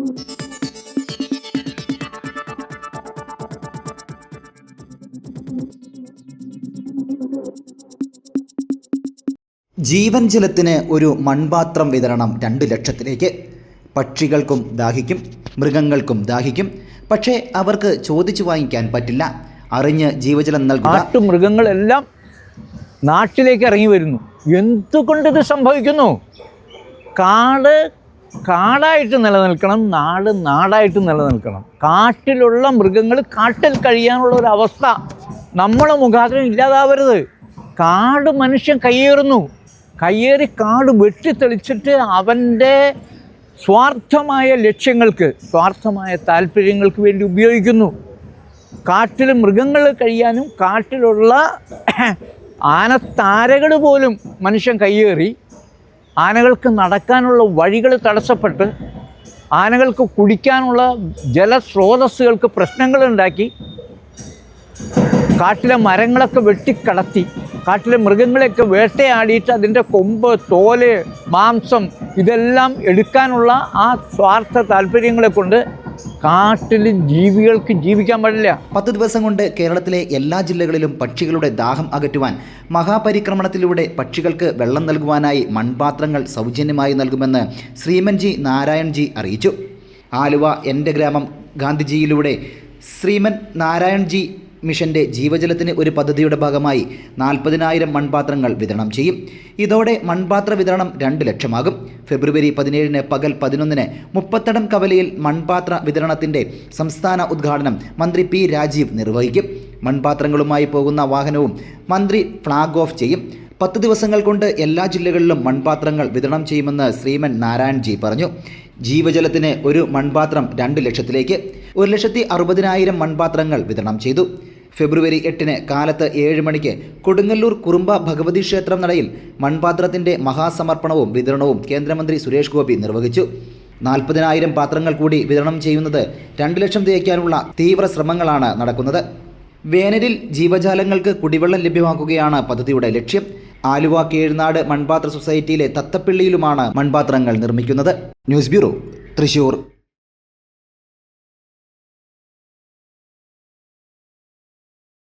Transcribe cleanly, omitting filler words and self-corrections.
ജീവൻ ജലത്തിന് ഒരു മൺപാത്രം വിതരണം 2 ലക്ഷത്തിലേക്ക്. പക്ഷികൾക്കും ദാഹിക്കും, മൃഗങ്ങൾക്കും ദാഹിക്കും. പക്ഷേ അവർക്ക് ചോദിച്ചു വാങ്ങിക്കാൻ പറ്റില്ല. അറിഞ്ഞ് ജീവജലം നൽകുക. മൃഗങ്ങളെല്ലാം നാട്ടിലേക്ക് ഇറങ്ങി വരുന്നു. എന്തുകൊണ്ടിത് സംഭവിക്കുന്നു? കാടായിട്ട് നിലനിൽക്കണം, നാടായിട്ട് നിലനിൽക്കണം. കാട്ടിലുള്ള മൃഗങ്ങൾ കാട്ടിൽ കഴിയാനുള്ള ഒരു അവസ്ഥ നമ്മളെ മുഖാന്തരം ഇല്ലാതാവരുത്. കാട് മനുഷ്യൻ കയ്യേറി കാട് വെട്ടിത്തെളിച്ചിട്ട് അവൻ്റെ സ്വാർത്ഥമായ ലക്ഷ്യങ്ങൾക്ക്, സ്വാർത്ഥമായ താല്പര്യങ്ങൾക്ക് വേണ്ടി ഉപയോഗിക്കുന്നു. കാട്ടിൽ മൃഗങ്ങൾ കഴിയാനും കാട്ടിലുള്ള ആനത്താരകൾ പോലും മനുഷ്യൻ കയ്യേറി ആനകൾക്ക് നടക്കാനുള്ള വഴികൾ തടസ്സപ്പെട്ട് ആനകൾക്ക് കുടിക്കാനുള്ള ജലസ്രോതസ്സുകൾക്ക് പ്രശ്നങ്ങളുണ്ടാക്കി കാട്ടിലെ മരങ്ങളൊക്കെ വെട്ടിക്കടത്തി കാട്ടിലെ മൃഗങ്ങളെയൊക്കെ വേട്ടയാടിയിട്ട് അതിൻ്റെ കൊമ്പ്, തോല്, മാംസം ഇതെല്ലാം എടുക്കാനുള്ള ആ സ്വാർത്ഥ താല്പര്യങ്ങളെ കൊണ്ട് കാട്ടിൽ ജീവികൾക്ക് ജീവിക്കാൻ പാടില്ല. 10 ദിവസം കൊണ്ട് കേരളത്തിലെ എല്ലാ ജില്ലകളിലും പക്ഷികളുടെ ദാഹം അകറ്റുവാൻ മഹാപരിക്രമണത്തിലൂടെ പക്ഷികൾക്ക് വെള്ളം നൽകുവാനായി മൺപാത്രങ്ങൾ സൗജന്യമായി നൽകുമെന്ന് ശ്രീമൻ ജി നാരായൺ ജി അറിയിച്ചു. ആലുവ എൻ്റെ ഗ്രാമം ഗാന്ധിജിയിലൂടെ ശ്രീമൻ നാരായൺ ജി മിഷൻ്റെ ജീവജലത്തിന് ഒരു പദ്ധതിയുടെ ഭാഗമായി 40,000 മൺപാത്രങ്ങൾ വിതരണം ചെയ്യും. ഇതോടെ മൺപാത്ര വിതരണം 2 ലക്ഷമാകും. ഫെബ്രുവരി 17 പകൽ 11 മുപ്പത്തടം കവലയിൽ മൺപാത്ര വിതരണത്തിൻ്റെ സംസ്ഥാന ഉദ്ഘാടനം മന്ത്രി പി രാജീവ് നിർവഹിക്കും. മൺപാത്രങ്ങളുമായി പോകുന്ന വാഹനവും മന്ത്രി ഫ്ലാഗ് ഓഫ് ചെയ്യും. 10 ദിവസങ്ങൾ കൊണ്ട് എല്ലാ ജില്ലകളിലും മൺപാത്രങ്ങൾ വിതരണം ചെയ്യുമെന്ന് ശ്രീമൻ നാരായൺ ജി പറഞ്ഞു. ജീവജലത്തിന് ഒരു മൺപാത്രം 2 ലക്ഷത്തിലേക്ക്. 1,60,000 മൺപാത്രങ്ങൾ വിതരണം ചെയ്തു. ഫെബ്രുവരി 8 കാലത്ത് 7 മണിക്ക് കൊടുങ്ങല്ലൂർ കുറുമ്പ ഭഗവതി ക്ഷേത്രം നടയിൽ മൺപാത്രത്തിൻ്റെ മഹാസമർപ്പണവും വിതരണവും കേന്ദ്രമന്ത്രി സുരേഷ് ഗോപി നിർവഹിച്ചു. 40,000 പാത്രങ്ങൾ കൂടി വിതരണം ചെയ്യുന്നത് 2 ലക്ഷം തികയ്ക്കാനുള്ള തീവ്ര ശ്രമങ്ങളാണ് നടക്കുന്നത്. വേനലിൽ ജീവജാലങ്ങൾക്ക് കുടിവെള്ളം ലഭ്യമാക്കുകയാണ് പദ്ധതിയുടെ ലക്ഷ്യം. ആലുവ കീഴ്നാട് മൺപാത്ര സൊസൈറ്റിയിലെ തത്തപ്പിള്ളിയിലുമാണ് മൺപാത്രങ്ങൾ നിർമ്മിക്കുന്നത്. News bureau, Thrissur.